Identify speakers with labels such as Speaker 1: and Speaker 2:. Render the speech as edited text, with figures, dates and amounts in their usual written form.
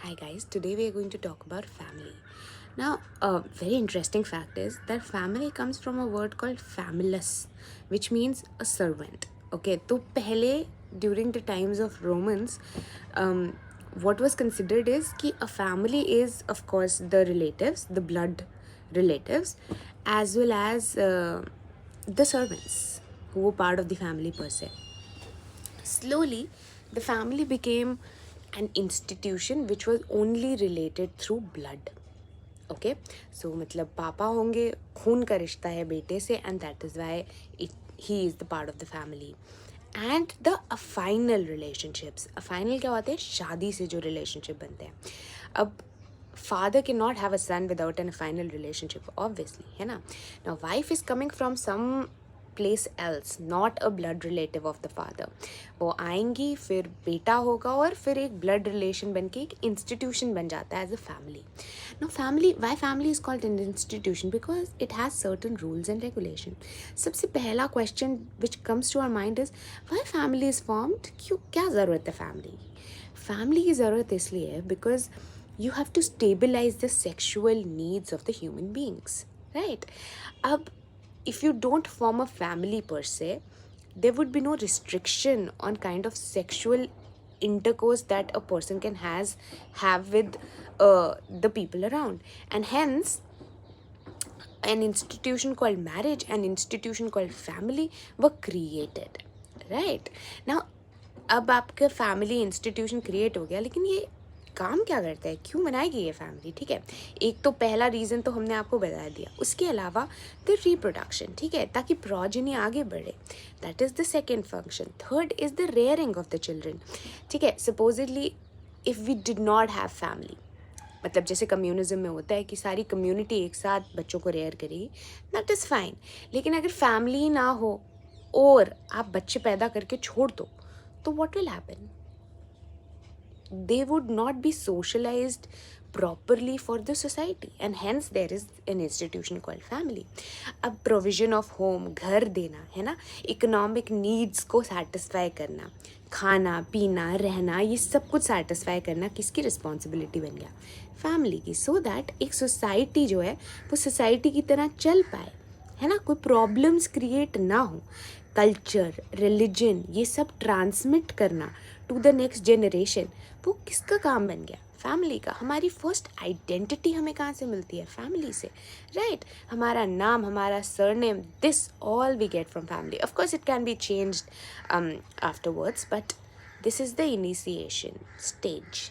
Speaker 1: Hi guys, today we are going to talk about family. Now, a very interesting fact is that family comes from a word called famulus, which means a servant. Okay, तो पहले during the times of Romans, what was considered is कि a family is of course the relatives, the blood relatives, as well as the servants who were part of the family per se. Slowly, the family became an institution which was only related through blood. Okay, so मतलब पापा होंगे, खून का रिश्ता है बेटे से, and that is why he is the part of the family. And the affinal relationships, affinal क्या होते हैं? शादी से जो relationship बनते हैं. अब father cannot have a son without an affinal relationship, obviously, है ना? Now wife is coming from some place else, not a blood relative of the father. वो आएंगी, फिर बेटा होगा, और फिर एक blood relation बन के एक institution बन जाता है as a family. Now family, why family is called an institution? Because it has certain rules and regulation. सबसे पहला question which comes to our mind is why family is formed? क्यों, क्या ज़रूरत है family? Family की ज़रूरत इसलिए है because you have to stabilize the sexual needs of the human beings, right? अब if you don't form a family per se, there would be no restriction on kind of sexual intercourse that a person can have with the people around, and hence an institution called marriage, an institution called family were created, right? Now अब आपका family institution create हो गया, लेकिन ये काम क्या करता है, क्यों बनाएगी ये फैमिली? ठीक है, एक तो पहला रीज़न तो हमने आपको बता दिया. उसके अलावा द रिप्रोडक्शन, ठीक है, ताकि प्रोजेनी आगे बढ़े. That is the second function. Third is the rearing of the children. ठीक है, supposedly if we did not have family, मतलब जैसे कम्युनिज्म में होता है कि सारी कम्युनिटी एक साथ बच्चों को रेयर करेगी, दैट इज़ फाइन. लेकिन अगर फैमिली ना हो और आप बच्चे पैदा करके छोड़ दो, तो what will happen? They would not be socialized properly for the society, and hence there is an institution called family. अब provision of home, घर देना, है ना, economic needs को satisfy करना, खाना पीना रहना, ये सब कुछ satisfy करना किसकी responsibility बन गया? फैमिली की. सो दैट एक सोसाइटी जो है वो सोसाइटी की तरह चल पाए, है ना, कोई प्रॉब्लम्स क्रिएट ना हो. कल्चर, रिलीजन, ये सब ट्रांसमिट करना टू द नेक्स्ट जनरेशन, वो किसका काम बन गया? फैमिली का. हमारी फर्स्ट आइडेंटिटी हमें कहाँ से मिलती है? फैमिली से, राइट? हमारा नाम, हमारा surname, this all we get from family. Of course it can be changed afterwards, but this is the initiation stage.